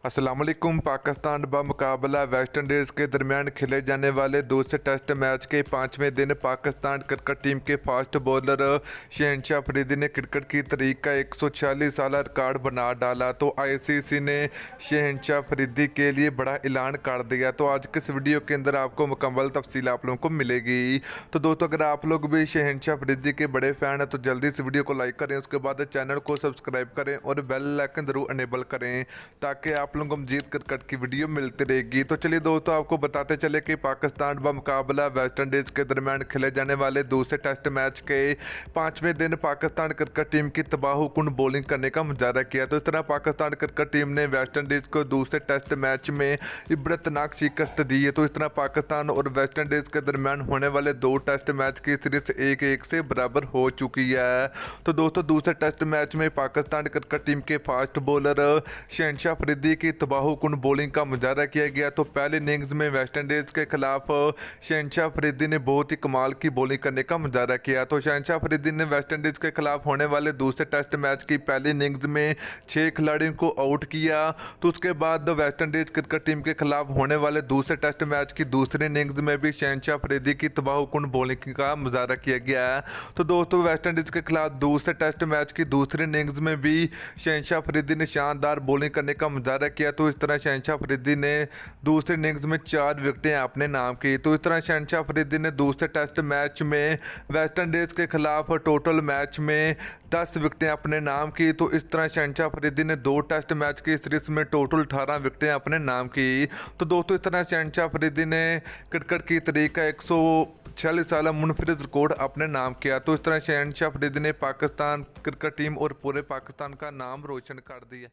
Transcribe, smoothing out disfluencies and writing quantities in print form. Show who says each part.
Speaker 1: अस्सलाम वालेकुम। पाकिस्तान मुकाबला वेस्ट इंडीज़ के दरमियान खेले जाने वाले दूसरे टेस्ट मैच के पाँचवें दिन पाकिस्तान क्रिकेट टीम के फास्ट बॉलर शहनशाह अफरीदी ने क्रिकेट की तारीख का 146 साल रिकॉर्ड बना डाला। तो आईसीसी ने शहनशाह अफरीदी के लिए बड़ा ऐलान कर दिया। तो आज के इस वीडियो के अंदर आपको मुकम्मल तफसील आप लोगों को मिलेगी। तो दोस्तों, अगर आप लोग भी शहनशाह अफरीदी के बड़े फ़ैन हैं तो जल्दी इस वीडियो को लाइक करें, उसके बाद चैनल को सब्सक्राइब करें और बेल आइकन ज़रूर इनेबल करें ताकि आप लोगों को मजीद क्रिकेट की वीडियो मिलती रहेगी। तो चलिए दोस्तों, आपको बताते चले कि पाकिस्तान मुकाबला वेस्ट इंडीज़ के दरमियान खेले जाने वाले दूसरे टेस्ट मैच के पाँचवें दिन पाकिस्तान क्रिकेट टीम की तबाहकुन बॉलिंग करने का मुजाहरा किया। तो इस तरह पाकिस्तान क्रिकेट टीम ने वेस्ट इंडीज़ को दूसरे टेस्ट मैच में इबरतनाक शिकस्त दी है। तो इस तरह पाकिस्तान और वेस्ट इंडीज़ के दरमियान होने वाले दो टेस्ट मैच की सीरीज 1-1 से बराबर हो चुकी है। तो दोस्तों, दूसरे टेस्ट मैच में पाकिस्तान क्रिकेट टीम के फास्ट बॉलर शहनशाह अफरीदी की तबाहकुन बॉलिंग का मुजाहरा किया गया। तो पहले इनिंग्स में वेस्ट इंडीज़ के खिलाफ शहनशाह अफरीदी ने बहुत ही कमाल की बॉलिंग करने का मुजाहरा किया। तो शहनशाह अफरीदी ने वेस्ट इंडीज़ के खिलाफ होने वाले दूसरे टेस्ट मैच की पहली इनिंग्स में 6 खिलाड़ियों को आउट किया। तो उसके बाद वेस्ट इंडीज़ क्रिकेट टीम के खिलाफ होने वाले दूसरे टेस्ट मैच की दूसरी इनिंग्स में भी शहनशाह अफरीदी की तबाहकुन बॉलिंग का मुजाहरा किया गया है। तो दोस्तों, वेस्ट इंडीज़ के खिलाफ दूसरे टेस्ट मैच की दूसरी इनिंग्स में भी शहनशाह अफरीदी ने शानदार बॉलिंग करने का मुजाहरा किया। तो इस तरह शहनशाह अफरीदी ने दूसरे इनिंग्स में 4 विकेटें अपने नाम की। तो इस तरह शहनशाह अफरीदी ने दूसरे टेस्ट मैच में वेस्ट इंडीज़ के खिलाफ टोटल मैच में 10 विकेटें अपने नाम की। तो इस तरह शहनशाह अफरीदी ने 2 टेस्ट मैच की सीरीज में टोटल 18 विकेटें अपने नाम की। तो दोस्तों, इस तरह शहनशाह अफरीदी ने क्रिकेट की तारीख का 146 साल मुनफरिद रिकॉर्ड अपने नाम किया। तो इस तरह शहनशाह अफरीदी ने पाकिस्तान क्रिकेट टीम और पूरे पाकिस्तान का नाम रोशन कर दिया।